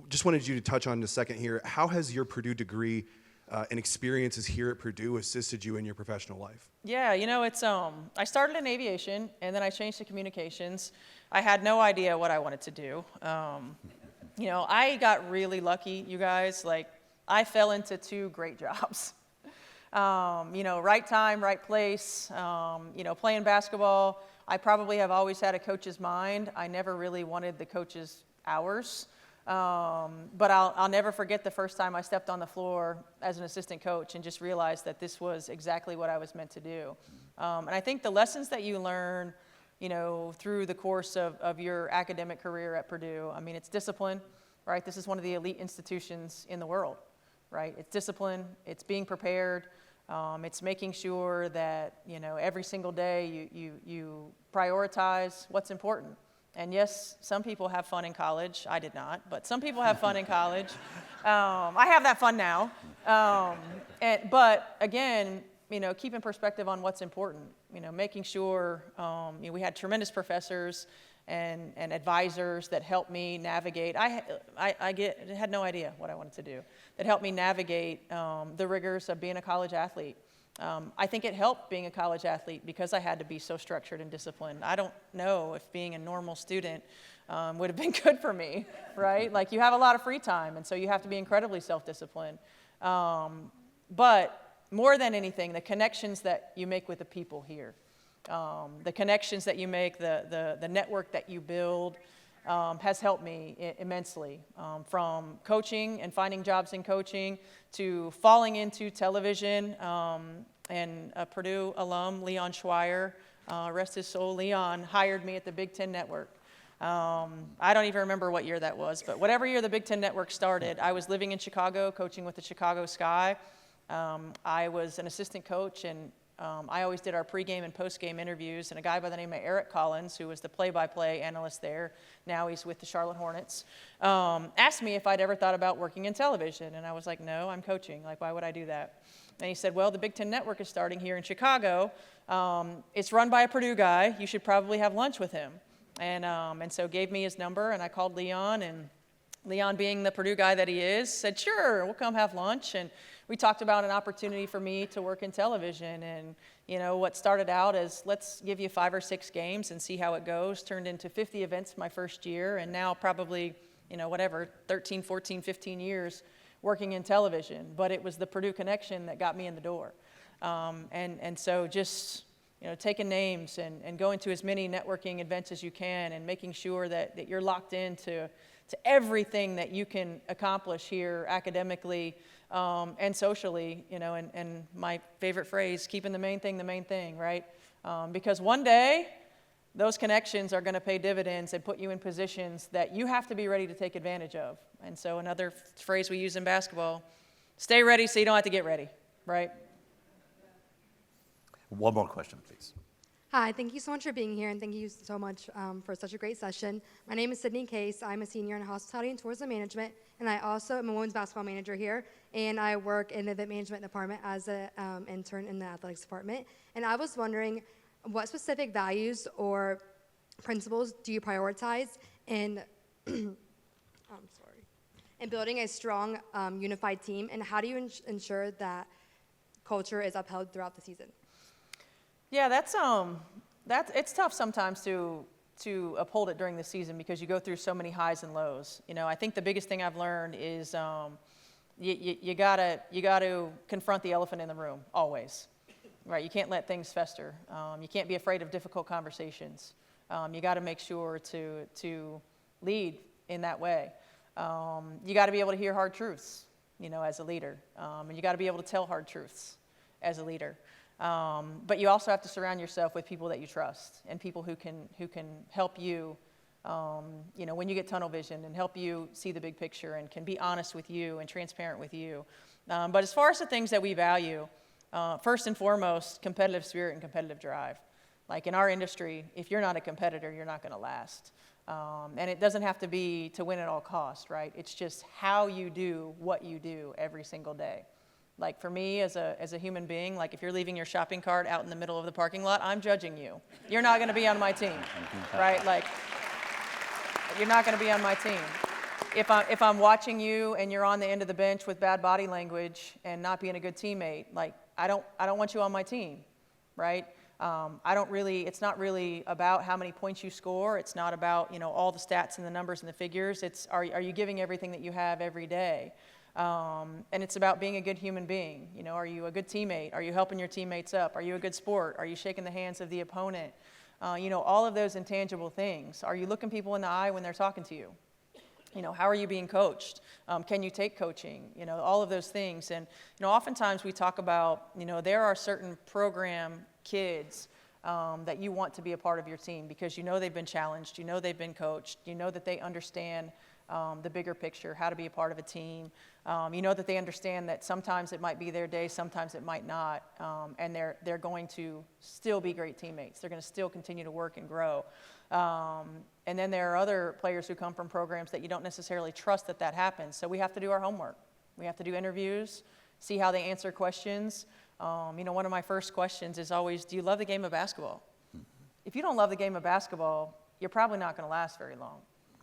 Just wanted you to touch on in a second here. How has your Purdue degree and experiences here at Purdue assisted you in your professional life? Yeah, you know, it's I started in aviation, and then I changed to communications. I had no idea what I wanted to do. You know, I got really lucky, you guys. Like, I fell into 2 great jobs. You know, right time, right place. You know, playing basketball, I probably have always had a coach's mind. I never really wanted the coach's hours. But I'll never forget the first time I stepped on the floor as an assistant coach and just realized that this was exactly what I was meant to do. And I think the lessons that you learn, you know, through the course of your academic career at Purdue, I mean, it's discipline, right? This is one of the elite institutions in the world, right? It's discipline, it's being prepared, it's making sure that, you know, every single day you prioritize what's important. And yes, some people have fun in college. I did not, but some people have fun in college. I have that fun now. But again, you know, keep in perspective on what's important. You know, making sure, you know, we had tremendous professors and advisors that helped me navigate. I had no idea what I wanted to do. That helped me navigate the rigors of being a college athlete. I think it helped being a college athlete because I had to be so structured and disciplined. I don't know if being a normal student would have been good for me, right? Like, you have a lot of free time, and so you have to be incredibly self-disciplined. But more than anything, the connections that you make with the people here, the connections that you make, the network that you build, has helped me immensely, from coaching and finding jobs in coaching to falling into television, and a Purdue alum, Leon Schweier, rest his soul, Leon hired me at the Big Ten Network. I don't even remember what year that was, but whatever year the Big Ten Network started, I was living in Chicago, coaching with the Chicago Sky. I was an assistant coach, and I always did our pregame and postgame interviews, and a guy by the name of Eric Collins, who was the play-by-play analyst there, now he's with the Charlotte Hornets, asked me if I'd ever thought about working in television, and I was like, no, I'm coaching. Like, why would I do that? And he said, well, the Big Ten Network is starting here in Chicago. It's run by a Purdue guy. You should probably have lunch with him. And so gave me his number, and I called Leon, and Leon, being the Purdue guy that he is, said, sure, we'll come have lunch. And we talked about an opportunity for me to work in television. And, you know, what started out as, let's give you 5 or 6 games and see how it goes, turned into 50 events my first year. And now probably, you know, whatever, 13, 14, 15 years working in television. But it was the Purdue connection that got me in the door. And so just, you know, taking names and going to as many networking events as you can, and making sure that you're locked into everything that you can accomplish here academically and socially, you know, and my favorite phrase, keeping the main thing, right? Because one day, those connections are going to pay dividends and put you in positions that you have to be ready to take advantage of. And so another phrase we use in basketball, stay ready so you don't have to get ready, right? One more question, please. Hi, thank you so much for being here, and thank you so much for such a great session. My name is Sydney Case. I'm a senior in hospitality and tourism management, and I also am a women's basketball manager here, and I work in the event management department as an intern in the athletics department. And I was wondering, what specific values or principles do you prioritize in in building a strong, unified team, and how do you ensure that culture is upheld throughout the season? Yeah, it's tough sometimes to uphold it during the season because you go through so many highs and lows. You know, I think the biggest thing I've learned is you gotta confront the elephant in the room always, right? You can't let things fester. You can't be afraid of difficult conversations. You got to make sure to lead in that way. You got to be able to hear hard truths, you know, as a leader, and you got to be able to tell hard truths as a leader. But you also have to surround yourself with people that you trust and people who can help you when you get tunnel vision, and help you see the big picture and can be honest with you and transparent with you. But as far as the things that we value, first and foremost, competitive spirit and competitive drive. Like in our industry, if you're not a competitor, you're not going to last. And it doesn't have to be to win at all costs, right? It's just how you do what you do every single day. Like for me as a human being, like if you're leaving your shopping cart out in the middle of the parking lot, I'm judging you. You're not going to be on my team, right? Like you're not going to be on my team. If I'm watching you and you're on the end of the bench with bad body language and not being a good teammate, like I don't want you on my team, right? It's not really about how many points you score. It's not about, all the stats and the numbers and the figures. It's, are you giving everything that you have every day? And it's about being a good human being. Are you a good teammate? Are you helping your teammates up? Are you a good sport? Are you shaking the hands of the opponent? All of those intangible things. Are you looking people in the eye when they're talking to you? How are you being coached? Can you take coaching? All of those things. And, oftentimes we talk about, there are certain program kids that you want to be a part of your team because they've been challenged, they've been coached, that they understand the bigger picture, how to be a part of a team. That they understand that sometimes it might be their day, sometimes it might not, and they're going to still be great teammates. They're going to still continue to work and grow. And then there are other players who come from programs that you don't necessarily trust that happens. So we have to do our homework. We have to do interviews, see how they answer questions. One of my first questions is always, do you love the game of basketball? If you don't love the game of basketball, you're probably not going to last very long.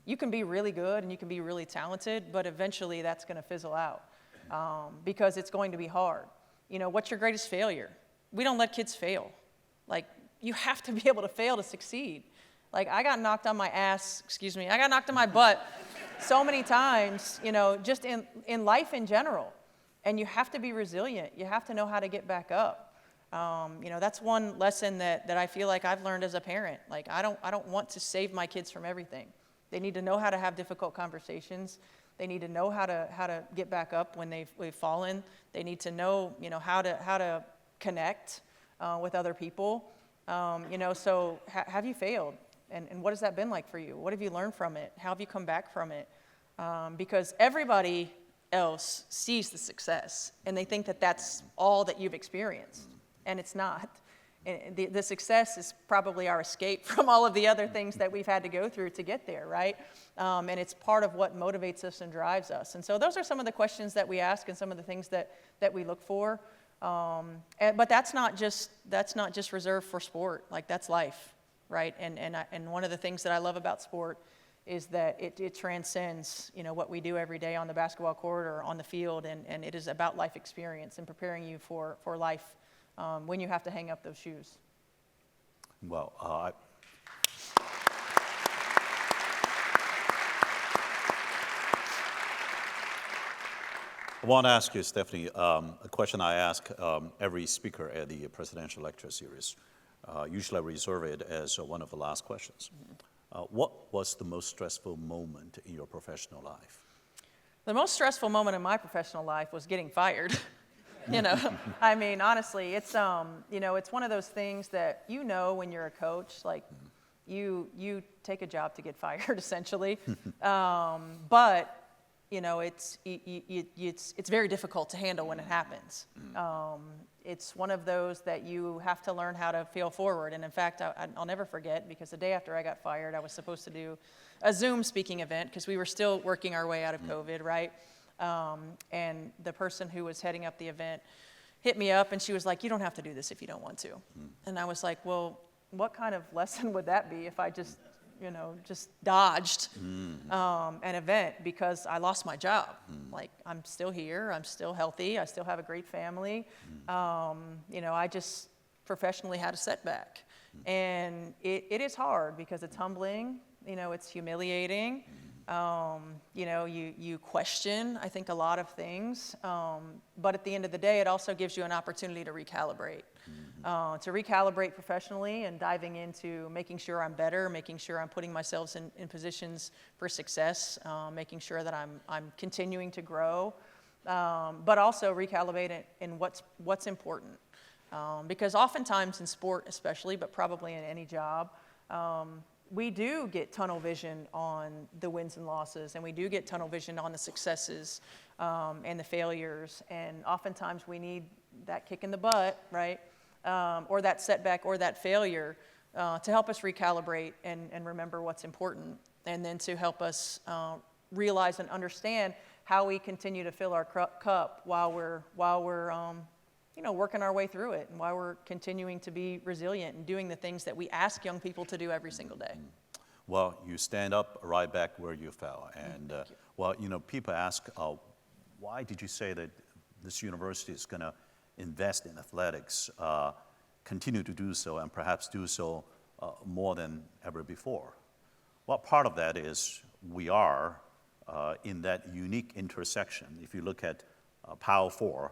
You can be really good and you can be really talented, but eventually that's going to fizzle out because it's going to be hard. What's your greatest failure? We don't let kids fail. Like, you have to be able to fail to succeed. Like, I got knocked on my butt so many times, just in life in general. And you have to be resilient. You have to know how to get back up. That's one lesson that I feel like I've learned as a parent. Like, I don't want to save my kids from everything. They need to know how to have difficult conversations. They need to know how to get back up when they've fallen. They need to know, how to connect with other people. So have you failed? And what has that been like for you? What have you learned from it? How have you come back from it? Because everybody else sees the success, and they think that that's all that you've experienced, and it's not. And the success is probably our escape from all of the other things that we've had to go through to get there, right? And it's part of what motivates us and drives us. And so those are some of the questions that we ask and some of the things that we look for. But that's not just reserved for sport. Like, that's life, right? And one of the things that I love about sport is that it transcends, what we do every day on the basketball court or on the field, and it is about life experience and preparing you for life when you have to hang up those shoes. Well, I want to ask you, Stephanie, a question I ask every speaker at the Presidential Lecture Series. Usually I reserve it as one of the last questions. What was the most stressful moment in your professional life? The most stressful moment in my professional life was getting fired. I mean, honestly, it's it's one of those things that when you're a coach, like you take a job to get fired essentially, but it's very difficult to handle when it happens. It's one of those that you have to learn how to fail forward. And in fact, I'll never forget, because the day after I got fired, I was supposed to do a Zoom speaking event because we were still working our way out of COVID, right? And the person who was heading up the event hit me up and she was like, "You don't have to do this if you don't want to." And I was like, well, what kind of lesson would that be if I just dodged an event because I lost my job? Like, I'm still here, I'm still healthy, I still have a great family. I just professionally had a setback. And it is hard because it's humbling, it's humiliating. You question, I think, a lot of things. But at the end of the day, it also gives you an opportunity to recalibrate. To recalibrate professionally and diving into making sure I'm better, making sure I'm putting myself in positions for success, making sure that I'm continuing to grow, but also recalibrate it in what's important. Because oftentimes in sport especially, but probably in any job, we do get tunnel vision on the wins and losses, and we do get tunnel vision on the successes and the failures. And oftentimes we need that kick in the butt, right? Or that setback or that failure to help us recalibrate and remember what's important, and then to help us realize and understand how we continue to fill our cup while we're working our way through it, and while we're continuing to be resilient and doing the things that we ask young people to do every single day. Well, you stand up right back where you fell. And, people ask, why did you say that this university is going to invest in athletics, continue to do so, and perhaps do so more than ever before? Well, part of that is we are in that unique intersection. If you look at Power 4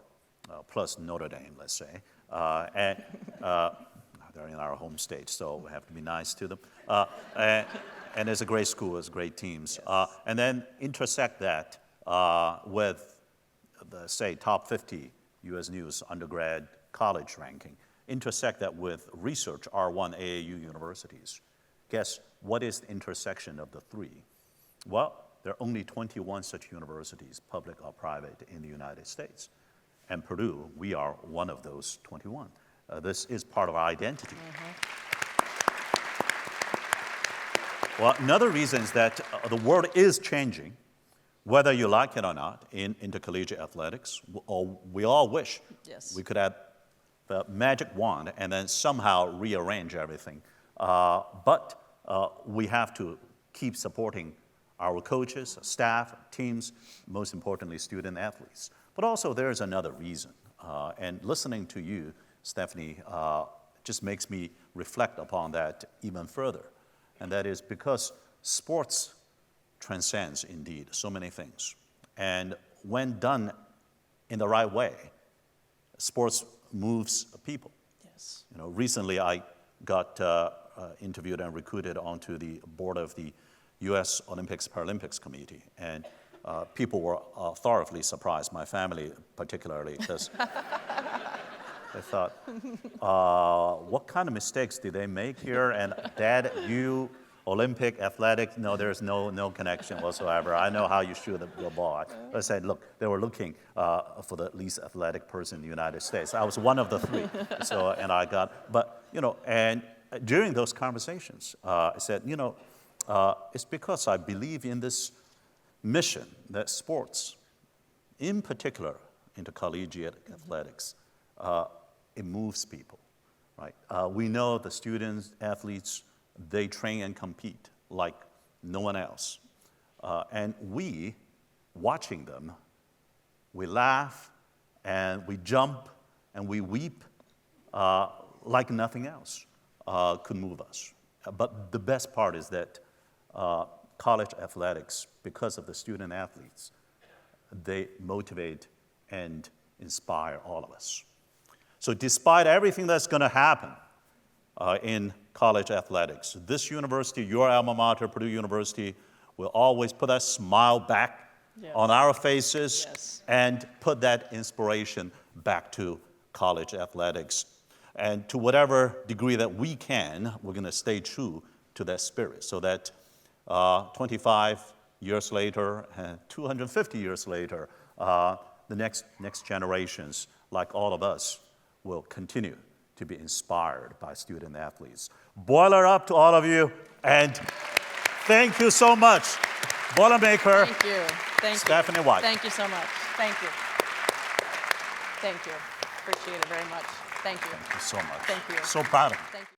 plus Notre Dame, let's say, and they're in our home state, so we have to be nice to them. And it's a great school, it's great teams. Yes. And then intersect that with the, say, top 50 U.S. News undergrad college ranking. Intersect that with research R1 AAU universities. Guess what is the intersection of the three? Well, there are only 21 such universities, public or private, in the United States. And Purdue, we are one of those 21. This is part of our identity. Well, another reason is that the world is changing, whether you like it or not, in intercollegiate athletics. Or we all wish we could have the magic wand and then somehow rearrange everything. But we have to keep supporting our coaches, staff, teams, most importantly, student athletes. But also there's another reason. And listening to you, Stephanie, just makes me reflect upon that even further. And that is because sports transcends, indeed, so many things. And when done in the right way, sports moves people. Yes. Recently I got interviewed and recruited onto the board of the U.S. Olympics Paralympics Committee, and people were thoroughly surprised, my family particularly, because they thought, what kind of mistakes did they make here? And Dad, you, Olympic, athletics, no, there's no connection whatsoever. I know how you shoot the ball. I said, look, they were looking for the least athletic person in the United States. I was one of the three. And during those conversations, I said, it's because I believe in this mission that sports, in particular intercollegiate athletics, it moves people, right? We know the students, athletes, they train and compete like no one else. And we, watching them, we laugh and we jump and we weep like nothing else could move us. But the best part is that college athletics, because of the student athletes, they motivate and inspire all of us. So despite everything that's going to happen in college athletics, this university, your alma mater, Purdue University, will always put that smile back on our faces and put that inspiration back to college athletics. And to whatever degree that we can, we're going to stay true to that spirit so that 25 years later, 250 years later, the next generations, like all of us, will continue to be inspired by student athletes. Boiler up to all of you, and thank you so much. Boilermaker. Thank you. Thank Stephanie you. White. Thank you so much. Thank you. Thank you. Appreciate it very much. Thank you. Thank you so much. Thank you. So proud of you. Thank you.